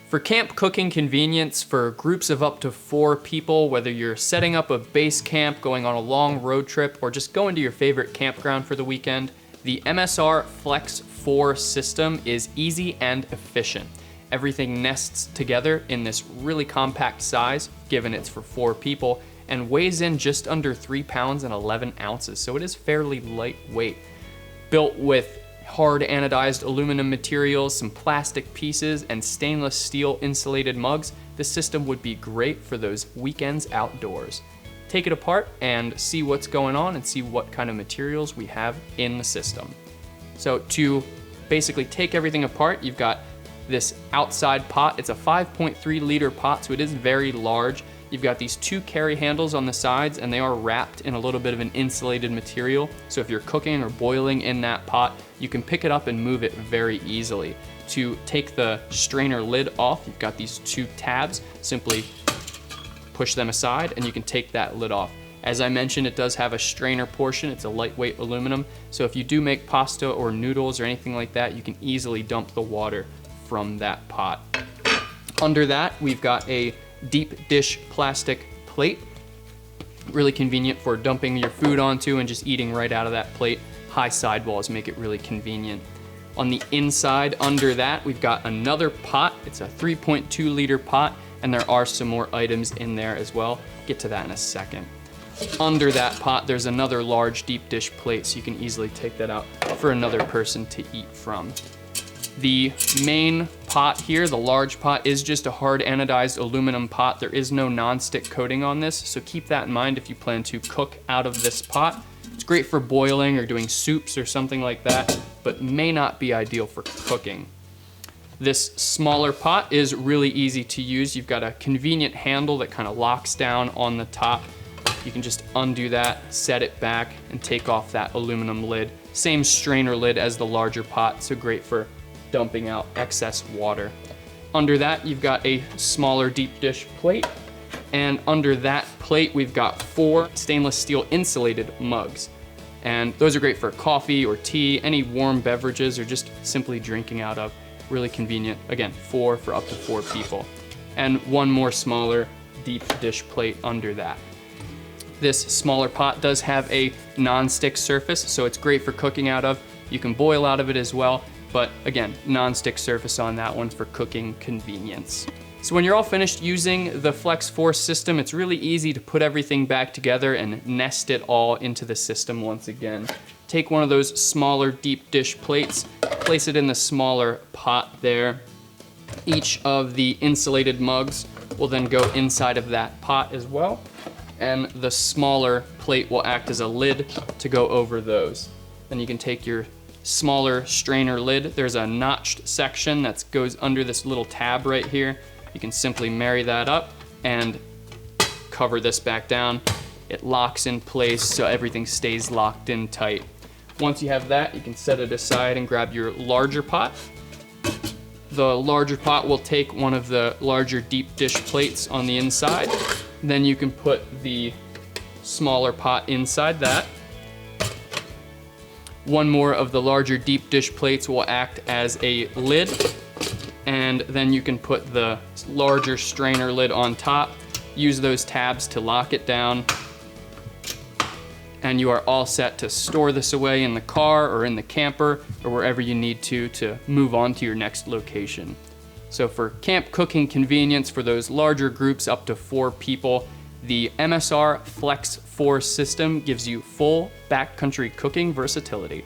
For camp cooking convenience for groups of up to 4 people, whether you're setting up a base camp, going on a long road trip, or just going to your favorite campground for the weekend, the MSR Flex 4 system is easy and efficient. Everything nests together in this really compact size, given it's for 4 people, and weighs in just under 3 pounds and 11 ounces, so it is fairly lightweight. Built with hard anodized aluminum materials, some plastic pieces, and stainless steel insulated mugs, this system would be great for those weekends outdoors. Take it apart and see what's going on and see what kind of materials we have in the system. So to basically take everything apart, you've got this outside pot. It's a 5.3 liter pot, so it is very large. You've got these 2 carry handles on the sides, and they are wrapped in a little bit of an insulated material. So if you're cooking or boiling in that pot, you can pick it up and move it very easily. To take the strainer lid off, you've got these 2 tabs. Simply push them aside and you can take that lid off. As I mentioned, it does have a strainer portion. It's a lightweight aluminum. So if you do make pasta or noodles or anything like that, you can easily dump the water from that pot. Under that, we've got a deep dish plastic plate. Really convenient for dumping your food onto and just eating right out of that plate. High sidewalls make it really convenient. On the inside, under that, we've got another pot. It's a 3.2 liter pot, and there are some more items in there as well. Get to that in a second. Under that pot, there's another large deep dish plate, so you can easily take that out for another person to eat from. The main pot here, the large pot, is just a hard anodized aluminum pot. There is no non-stick coating on this, so keep that in mind if you plan to cook out of this pot. It's great for boiling or doing soups or something like that, but may not be ideal for cooking. This smaller pot is really easy to use. You've got a convenient handle that kind of locks down on the top. You can just undo that, set it back, and take off that aluminum lid. Same strainer lid as the larger pot, so great for dumping out excess water. Under that, you've got a smaller deep dish plate, and under that plate, we've got 4 stainless steel insulated mugs. And those are great for coffee or tea, any warm beverages, or just simply drinking out of. Really convenient. Again, 4 for up to 4 people. And 1 more smaller deep dish plate under that. This smaller pot does have a non-stick surface, so it's great for cooking out of. You can boil out of it as well. But again, non-stick surface on that one for cooking convenience. So when you're all finished using the Flex 4 system, it's really easy to put everything back together and nest it all into the system once again. Take one of those smaller deep dish plates, place it in the smaller pot there. Each of the insulated mugs will then go inside of that pot as well. And the smaller plate will act as a lid to go over those. Then you can take your smaller strainer lid. There's a notched section that goes under this little tab right here. You can simply marry that up and cover this back down. It locks in place so everything stays locked in tight. Once you have that, you can set it aside and grab your larger pot. The larger pot will take one of the larger deep dish plates on the inside. Then you can put the smaller pot inside that. 1 more of the larger deep dish plates will act as a lid, and then you can put the larger strainer lid on top. Use those tabs to lock it down, and you are all set to store this away in the car or in the camper or wherever you need to move on to your next location. So for camp cooking convenience for those larger groups up to 4 people, the MSR Flex 4 system gives you full backcountry cooking versatility.